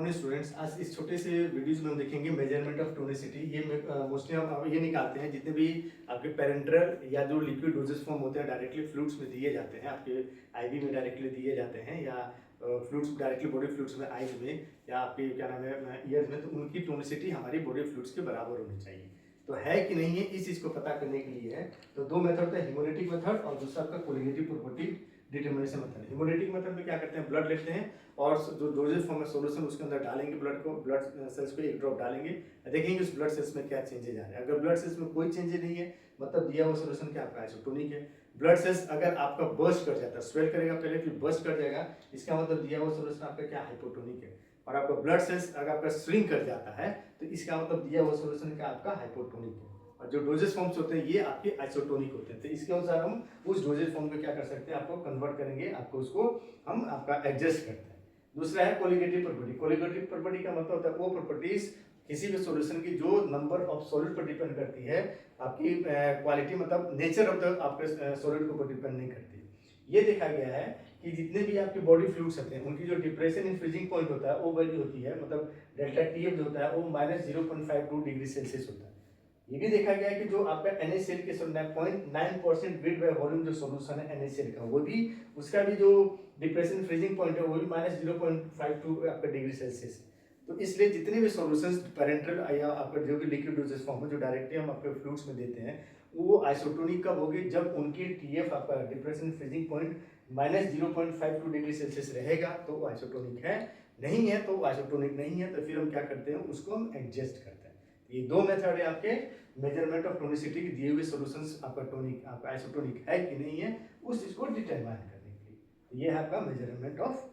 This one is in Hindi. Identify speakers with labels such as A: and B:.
A: Morning students. आज इस छोटे से वीडियोज में हम देखेंगे मेजरमेंट ऑफ टोनिसिटी। ये मोस्टली हम ये निकालते हैं जितने भी आपके पेरेंट्रल या जो लिक्विड डोजेस फॉर्म होते हैं डायरेक्टली फ्लूइड्स में दिए जाते हैं, आपके आईवी में डायरेक्टली दिए जाते हैं या फ्लूइड्स डायरेक्टली बॉडी फ्लूइड्स में आईज में या आपके क्या नाम है ईयर्स में, तो उनकी टोनिसिटी हमारी बॉडी फ्लूइड्स के बराबर होनी चाहिए। तो है कि नहीं है इस चीज को पता करने के लिए है तो दो मेथड होता है, हिमोलिटिक मेथड और दूसरा आपका colligative property determination method. Haemolytic method में क्या करते हैं, ब्लड लेते हैं और जो डोजेज फॉर्म है सोल्यूशन उसके अंदर डालेंगे, ब्लड सेल्स को एक ड्रॉप डालेंगे, देखेंगे उस ब्लड सेल्स में क्या चेंजेज आ रहे हैं। अगर ब्लड सेल्स में कोई चेंजेज नहीं है मतलब दिया हुआ सोल्यूशन क्या आपका आइसोटोनिक है। ब्लड सेल्स अगर आपका बर्स्ट कर जाता है, स्वेल करेगा पहले फिर बर्स्ट कर जाएगा, इसका मतलब दिया हुआ सोल्यूशन आपका क्या हाइपोटोनिक है। और आपका ब्लड सेल्स अगर आपका श्रिंक कर जाता है तो इसका मतलब दिया हुआ सोल्यूशन क्या आपका हाइपोटोनिक है। और जो डोजेज फॉर्म्स होते हैं ये आपके आइसोटोनिक होते हैं। तो इसके अनुसार हम उस डोजेज फॉर्म को क्या कर सकते हैं, आपको कन्वर्ट करेंगे, आपको उसको हम आपका एडजस्ट करते हैं। दूसरा है कोलिगेटिव प्रॉपर्टी। कोलिगेटिव प्रॉपर्टी का मतलब होता है वो प्रॉपर्टीज किसी भी सॉल्यूशन की जो नंबर ऑफ सॉलिड पर डिपेंड करती है, आपकी क्वालिटी मतलब नेचर ऑफ द आपके सॉलिड के ऊपर डिपेंड नहीं करती। ये देखा गया है कि जितने भी आपके बॉडी फ्लूइड्स होते हैं उनकी जो डिप्रेशन इन फ्रीजिंग पॉइंट होता है वो वैल्यू होती है, मतलब डेल्टा टीएफ जो होता है वो -0.52 डिग्री सेल्सियस होता है। ये भी देखा गया है कि जो आपका NaCl के 0.9% वेट बाय वॉल्यूम जो सॉल्यूशन है NaCl का, वो भी उसका भी जो डिप्रेशन फ्रीजिंग पॉइंट है वो भी -0.52 आपका डिग्री सेल्सियस है। तो इसलिए जितने भी सॉल्यूशंस पेरेंट्रल या आपका जो भी लिक्विड डोजेज फॉर्म है जो डायरेक्टली हम आपके फ्लूइड्स में देते हैं वो आइसोटोनिक कब होगी, जब उनकी TF आपका depression freezing point -0.52 degree Celsius रहेगा तो वो आइसोटोनिक है, नहीं है तो आइसोटोनिक नहीं है। तो फिर हम क्या करते हैं, उसको हम एडजस्ट करते हैं। ये दो मेथड है आपके मेजरमेंट ऑफ टोनिसिटी की, दिए हुए सॉल्यूशंस आपका टोनिक आपका आइसोटोनिक है कि नहीं है उस चीज को डिटरमाइन करने के लिए। ये है आपका मेजरमेंट ऑफ